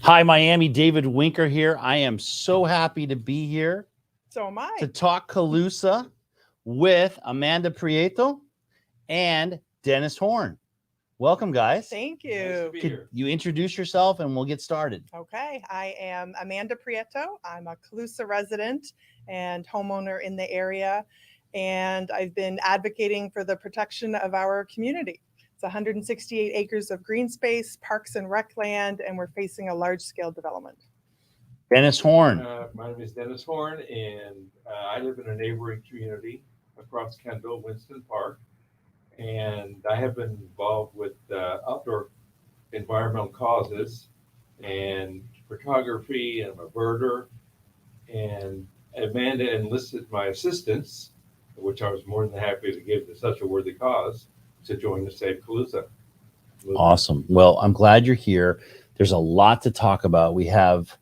Hi, Miami. David Winker here. I am so happy to be here So am I. to talk Calusa with Amanda Prieto and Dennis Horn. Welcome, guys. Thank you. Nice to be Could here. you introduce yourself and we'll get started? Okay, I am Amanda Prieto. I'm a Calusa resident and homeowner in the area, and I've been advocating for the protection of our community. It's 168 acres of green space, parks and rec land, and we're facing a large-scale development. Dennis Horn. My name is Dennis Horn, and I live in a neighboring community across Kendall, Winston Park. And I have been involved with outdoor environmental causes and photography, and I'm a birder. And Amanda enlisted my assistance, which I was more than happy to give to such a worthy cause, to join the Save Calusa movement. Awesome. Well, I'm glad you're here. There's a lot to talk about. We have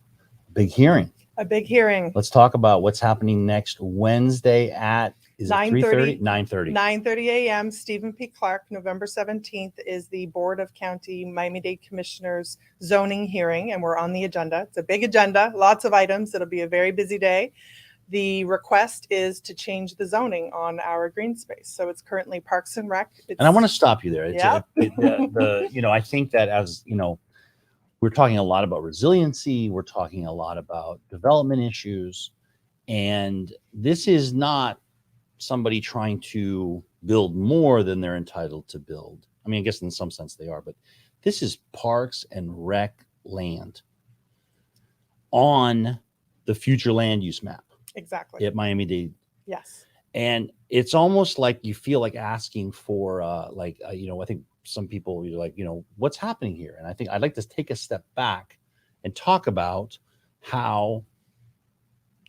a big hearing. A big hearing. Let's talk about what's happening next Wednesday at, is it 9:30. 3:30? 9:30. 9:30 a.m. Stephen P. Clark, November 17th, is the Board of County Miami-Dade Commissioners zoning hearing, and we're on the agenda. It's a big agenda, lots of items. It'll be a very busy day. The request is to change the zoning on our green space. So it's currently Parks and Rec. And I want to stop you there. Yep. I think that as, we're talking a lot about resiliency. We're talking a lot about development issues. And this is not somebody trying to build more than they're entitled to build. I mean, I guess in some sense they are, but this is parks and rec land on the future land use map Exactly. at Miami-Dade. Yes. And it's almost like you feel like asking for, I think some people are like, what's happening here? And I think I'd like to take a step back and talk about how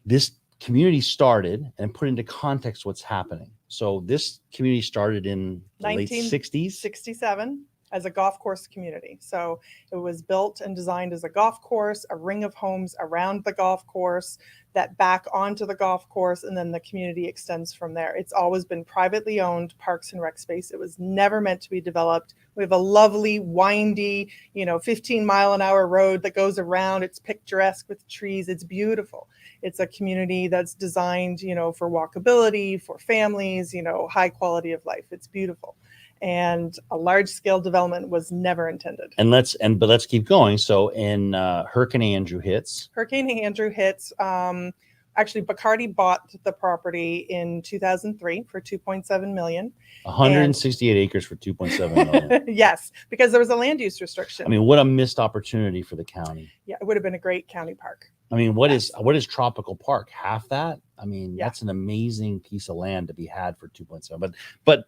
this community started and put into context what's happening. So this community started in the late 60s. 67 as a golf course community. So it was built and designed as a golf course, a ring of homes around the golf course that back onto the golf course, and then the community extends from there. It's always been privately owned parks and rec space. It was never meant to be developed. We have a lovely, windy, 15-mile-an-hour road that goes around. It's picturesque with trees. It's beautiful. It's a community that's designed, for walkability, for families, high quality of life. It's beautiful. And a large-scale development was never intended. But let's keep going. So in Hurricane Andrew hits. Actually, Bacardi bought the property in 2003 for $2.7 million. 168 acres for $2.7 million. Yes, because there was a land use restriction. I mean, what a missed opportunity for the county. Yeah, it would have been a great county park. I mean, what is Tropical Park? Half that? I mean, Yeah. That's an amazing piece of land to be had for 2.7. But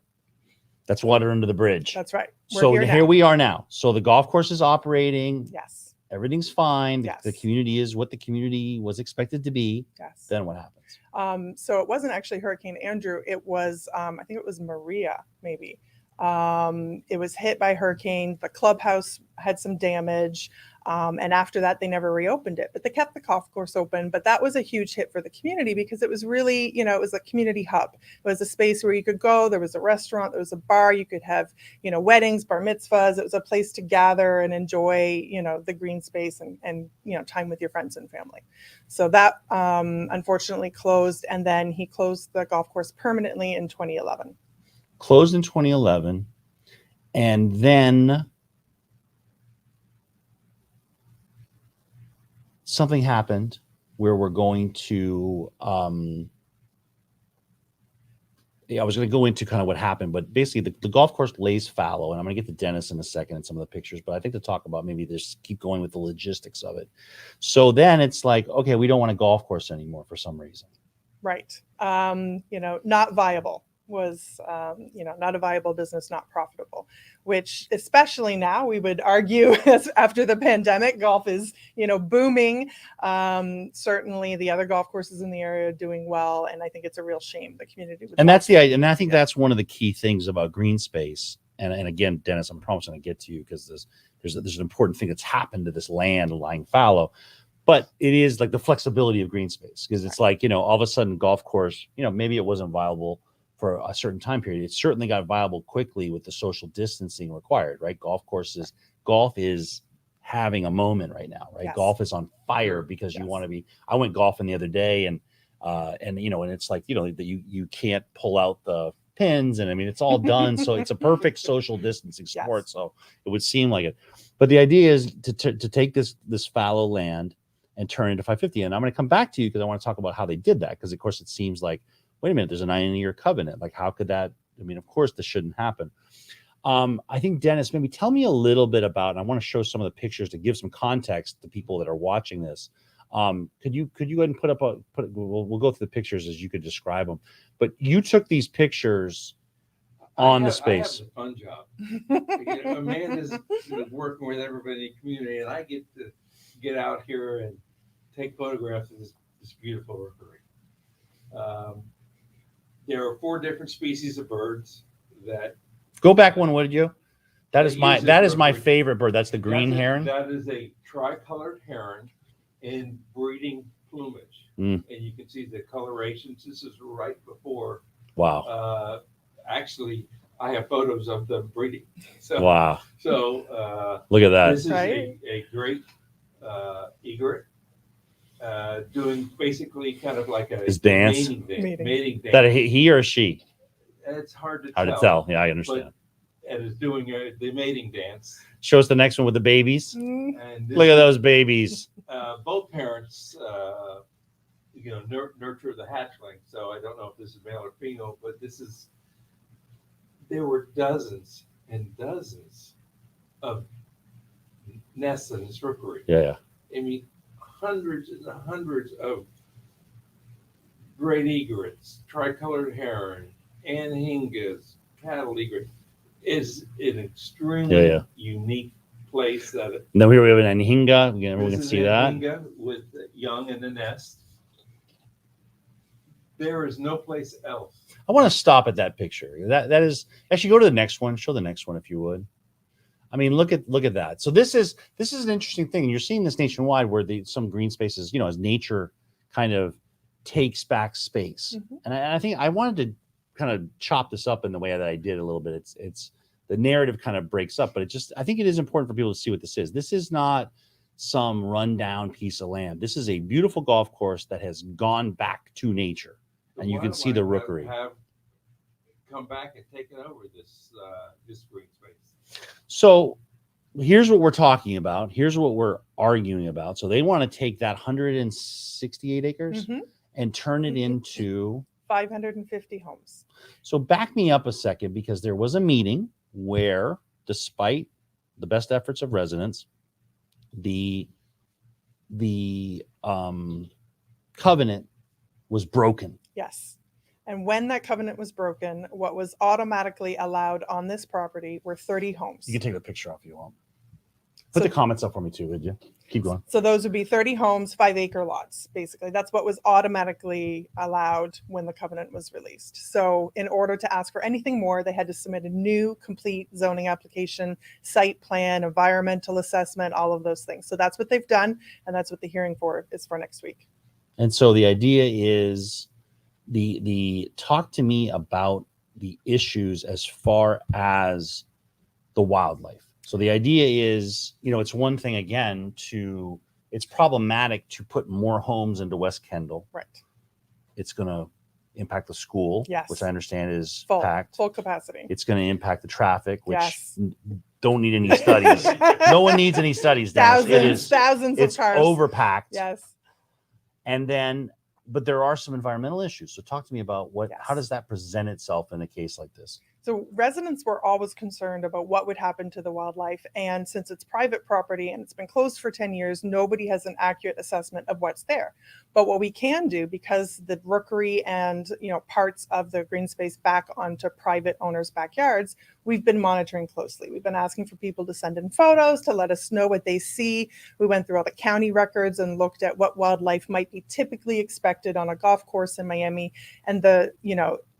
that's water under the bridge. That's right. So here we are now. So the golf course is operating. Yes. Everything's fine. Yes. The community is what the community was expected to be. Yes. Then what happens? So it wasn't actually Hurricane Andrew. It was, I think it was Maria, maybe. It was hit by hurricane. The clubhouse had some damage. And after that, they never reopened it, but they kept the golf course open. But that was a huge hit for the community because it was really, it was a community hub. It was a space where you could go. There was a restaurant, there was a bar. You could have, weddings, bar mitzvahs. It was a place to gather and enjoy, the green space and time with your friends and family. So that unfortunately closed. And then he closed the golf course permanently in 2011. Closed in 2011. And then something happened where we're going to, I was going to go into kind of what happened, but basically the golf course lays fallow, and I'm going to get to Dennis in a second and some of the pictures, but I think to talk about maybe just keep going with the logistics of it. So then it's like, okay, we don't want a golf course anymore for some reason. Right. Not viable. Was, not a viable business, not profitable, which especially now we would argue after the pandemic, golf is, booming. Certainly the other golf courses in the area are doing well. And I think it's a real shame the community. And that's the idea. And I think that's one of the key things about green space. And again, Dennis, I'm promising to get to you because there's an important thing that's happened to this land lying fallow. But it is like the flexibility of green space, because it's like, all of a sudden golf course, maybe it wasn't viable for a certain time period. It certainly got viable quickly with the social distancing required, right? Golf having a moment right now, right? Yes. Golf is on fire Sure. because you Yes. want to be. I went golfing the other day, and you know, and it's like, you know, that you can't pull out the pins, and I mean, it's all done, so it's a perfect social distancing sport. Yes. So it would seem like it, but the idea is to take this fallow land and turn it into 550. And I'm going to come back to you because I want to talk about how they did that, because of course it seems like, wait a minute, there's a 9-year covenant. Like, how could that? I mean, of course this shouldn't happen. I think, Dennis, maybe tell me a little bit about, and I want to show some of the pictures to give some context to people that are watching this. Could you go ahead and we'll go through the pictures as you could describe them, but you took these pictures on the space. I have the fun job. You know, Amanda's working with everybody in the community, and I get to get out here and take photographs of this beautiful rookery. There are 4 different species of birds that Go back one, would you? That is use my this rookery. favorite bird. That's the green heron. That is a tricolored heron in breeding plumage. Mm. And you can see the colorations. This is right before. Wow. Actually, I have photos of them breeding. So, Wow. So Look at that. this is Right. a great egret doing basically kind of like a His dance. mating dance. That he or she? It's hard to Hard to tell. Yeah, I understand. And is doing the mating dance. Show us the next one with the babies. Mm, And this Look at those babies. both parents, nurture the hatchling. So I don't know if this is male or female, but there were dozens and dozens of nests in this rookery. Yeah. I mean, hundreds and hundreds of great egrets, tricolored heron, anhingas, cattle egret. Is an extremely unique place that it. And then we have an anhinga. We can This is see an that. anhinga with the young in the nest. There is no place else. I want to stop at that picture. That is actually, go to the next one. Show the next one if you would. I mean, look at that. So this is an interesting thing. And you're seeing this nationwide where some green spaces, as nature kind of takes back space. Mhm. And I think I wanted to kind of chop this up in the way that I did a little bit. It's the narrative kind of breaks up, but I think it is important for people to see what this is. This is not some rundown piece of land. This is a beautiful golf course that has gone back to nature, and you can see the rookery. Have come back and taken over this green space. So here's what we're talking about. Here's what we're arguing about. So they want to take that 168 acres mhm. and turn it into 550 homes. So back me up a second, because there was a meeting where, despite the best efforts of residents, the covenant was broken. Yes. And when that covenant was broken, what was automatically allowed on this property were 30 homes. You can take the picture off if you want. Put So- the comments up for me too, would you? Keep going. So those would be 30 homes, 5-acre lots, basically. That's what was automatically allowed when the covenant was released. So in order to ask for anything more, they had to submit a new complete zoning application, site plan, environmental assessment, all of those things. So that's what they've done, and that's what the hearing is for next week. And so the idea is the talk to me about the issues as far as the wildlife. So the idea is, it's one thing, again, it's problematic to put more homes into West Kendall. Right. It's going to impact the school, Yes. which I understand is Full packed. capacity. It's going to impact the traffic, which Yes. don't need any studies. No one needs any studies. Dennis. Thousands It's of cars. overpacked. Yes. And then, but there are some environmental issues. So talk to me about how Yes. does that present itself in a case like this? So residents were always concerned about what would happen to the wildlife. And since it's private property and it's been closed for 10 years, nobody has an accurate assessment of what's there. But what we can do, because the rookery and parts of the green space back onto private owners' backyards, we've been monitoring closely. We've been asking for people to send in photos to let us know what they see. We went through all the county records and looked at what wildlife might be typically expected on a golf course in Miami. And the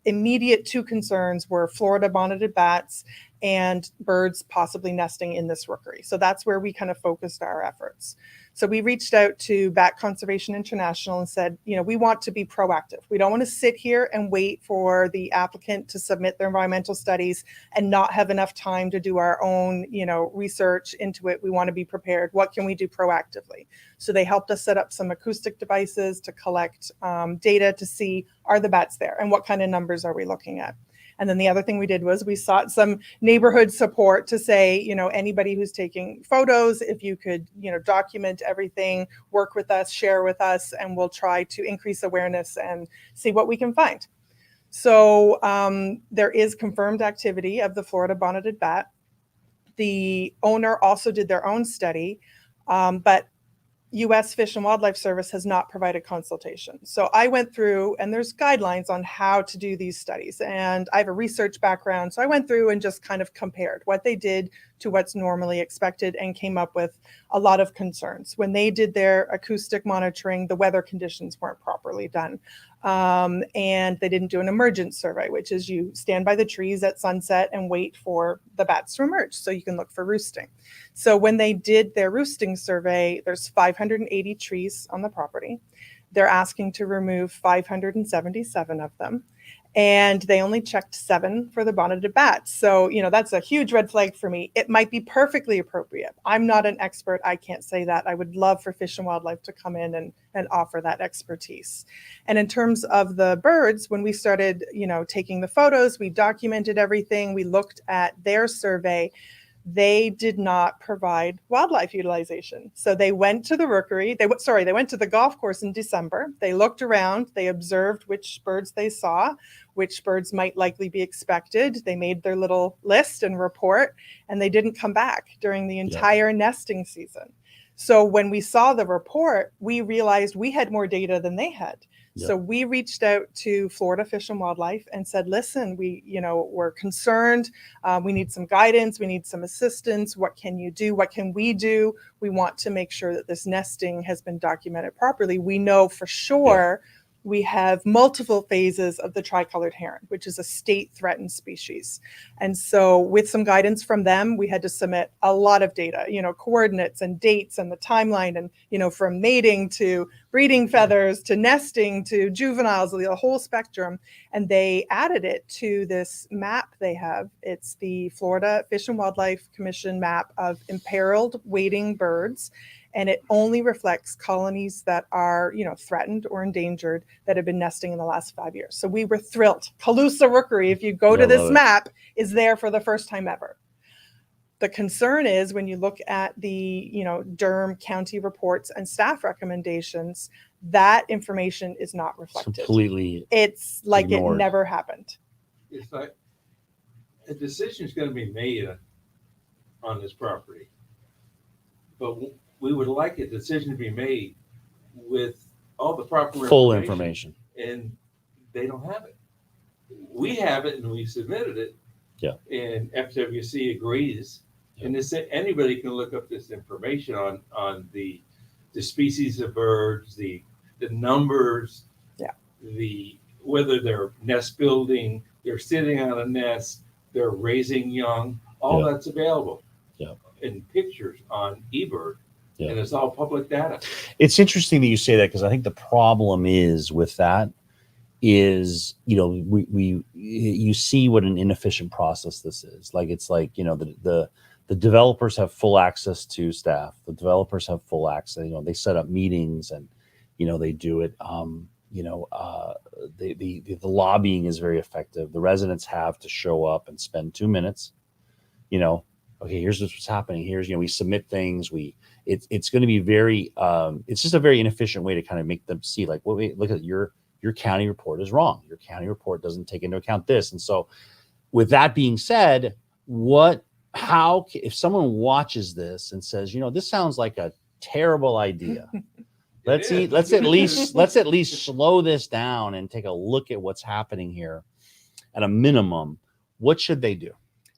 immediate 2 concerns were Florida bonneted bats and birds possibly nesting in this rookery. So that's where we kind of focused our efforts. So we reached out to Bat Conservation International and said, we want to be proactive. We don't want to sit here and wait for the applicant to submit their environmental studies and not have enough time to do our own, research into it. We want to be prepared. What can we do proactively? So they helped us set up some acoustic devices to collect data to see, are the bats there and what kind of numbers are we looking at? And then the other thing we did was we sought some neighborhood support to say, anybody who's taking photos, if you could, document everything, work with us, share with us, and we'll try to increase awareness and see what we can find. So there is confirmed activity of the Florida bonneted bat. The owner also did their own study, but U.S. Fish and Wildlife Service has not provided consultation. So I went through, and there's guidelines on how to do these studies. And I have a research background. So I went through and just kind of compared what they did to what's normally expected and came up with a lot of concerns. When they did their acoustic monitoring, the weather conditions weren't properly done. And they didn't do an emergence survey, which is you stand by the trees at sunset and wait for the bats to emerge so you can look for roosting. So when they did their roosting survey, there's 580 trees on the property. They're asking to remove 577 of them. And they only checked 7 for the bonneted bats. So, that's a huge red flag for me. It might be perfectly appropriate. I'm not an expert. I can't say that. I would love for Fish and Wildlife to come in and offer that expertise. And in terms of the birds, when we started, taking the photos, we documented everything. We looked at their survey. They did not provide wildlife utilization. So they went to the rookery. They went to the golf course in December. They looked around. They observed which birds they saw, which birds might likely be expected. They made their little list and report, and they didn't come back during the entire nesting season. So when we saw the report, we realized we had more data than they had. Yep. So we reached out to Florida Fish and Wildlife and said, listen, we're concerned. We need some guidance. We need some assistance. What can you do? What can we do? We want to make sure that this nesting has been documented properly. We know for sure we have multiple phases of the tricolored heron, which is a state threatened species. And so with some guidance from them, we had to submit a lot of data, coordinates and dates and the timeline and, from mating to breeding feathers to nesting to juveniles, the whole spectrum. And they added it to this map they have. It's the Florida Fish and Wildlife Commission map of imperiled wading birds. And it only reflects colonies that are, threatened or endangered that have been nesting in the last 5 years. So we were thrilled. Calusa Rookery, if you go to this map, is there for the first time ever. The concern is when you look at the, Durham County reports and staff recommendations, that information is not reflected. Completely. It's like ignored. It never happened. It's like a decision is going to be made on this property, but we would like a decision to be made with all the proper full information, and they don't have it. We have it, and we submitted it. Yeah. And FWC agrees, and anybody can look up this information on the species of birds, the numbers, the whether they're nest building, they're sitting on a nest, they're raising young. All that's available. Yeah. In pictures on eBird. Yeah. And it's all public data. It's interesting that you say that, because I think the problem is with that is, you see what an inefficient process this is. Like, it's like, the developers have full access to staff. The developers have full access. They set up meetings and, they do it. The lobbying is very effective. The residents have to show up and spend 2 minutes, okay, here's what's happening. Here's, we submit things. It's going to be very, it's just a very inefficient way to kind of make them see, like, well, wait, look at your county report is wrong. Your county report doesn't take into account this. And so with that being said, if someone watches this and says, this sounds like a terrible idea, let's at least slow this down and take a look at what's happening here. At a minimum, what should they do?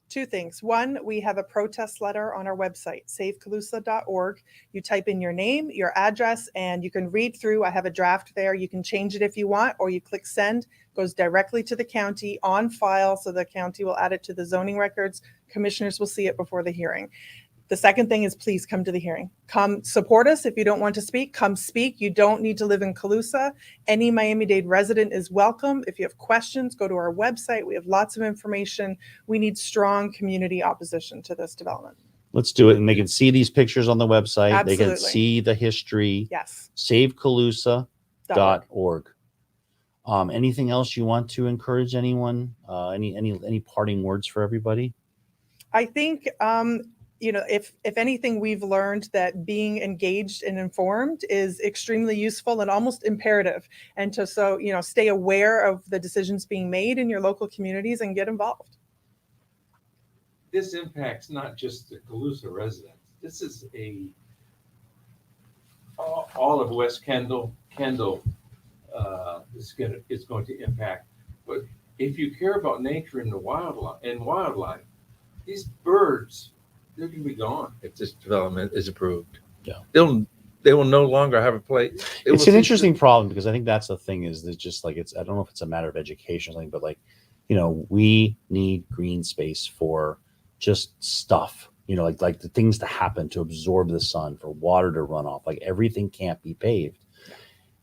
Two things. One, we have a protest letter on our website, savecalusa.org. You type in your name, your address, and you can read through. I have a draft there. You can change it if you want, or you click send. It goes directly to the county on file, so the county will add it to the zoning records. Commissioners will see it before the hearing. The second thing is please come to the hearing. Come support us. If you don't want to speak, come speak. You don't need to live in Calusa. Any Miami-Dade resident is welcome. If you have questions, go to our website. We have lots of information. We need strong community opposition to this development. Let's do it. And they can see these pictures on the website. Absolutely. They can see the history. Yes. SaveCalusa.org. Anything else you want to encourage anyone? Any parting words for everybody? I think, if anything, we've learned that being engaged and informed is extremely useful and almost imperative. And to stay aware of the decisions being made in your local communities and get involved. This impacts not just the Calusa residents. This is all of West Kendall is going to impact. But if you care about nature and the wildlife, these birds, they're going to be gone if this development is approved. Yeah. They will no longer have a place. It's an interesting problem because I think that's the thing is that just like I don't know if it's a matter of education or something, but we need green space for just stuff, like the things to happen, to absorb the sun, for water to run off. Like everything can't be paved.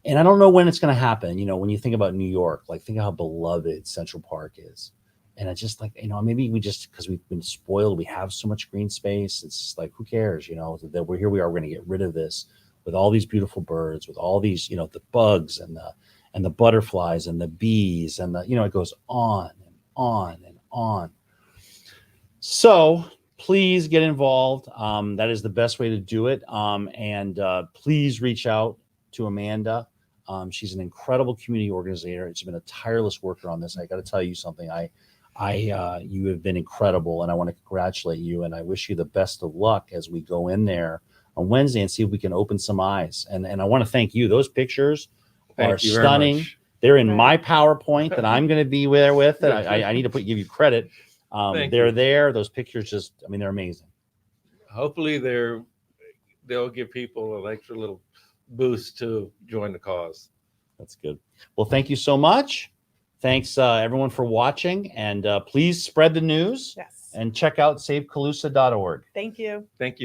And I don't know when it's going to happen. When you think about New York, think how beloved Central Park is. And it's just maybe we just, because we've been spoiled, we have so much green space. It's just like, who cares, that we're we're going to get rid of this with all these beautiful birds, with all these, the bugs and the butterflies and the bees and it goes on and on and on. So please get involved. That is the best way to do it. And please reach out to Amanda. She's an incredible community organizer. She's been a tireless worker on this. I got to tell you something. You have been incredible, and I want to congratulate you. And I wish you the best of luck as we go in there on Wednesday and see if we can open some eyes. And I want to thank you. Those pictures are stunning. They're in my PowerPoint that I'm going to be there with. And I need to give you credit. They're there. Those pictures they're amazing. Hopefully they'll give people an extra little boost to join the cause. That's good. Well, thank you so much. Thanks everyone for watching, and please spread the news. Yes. And check out savecalusa.org. Thank you. Thank you.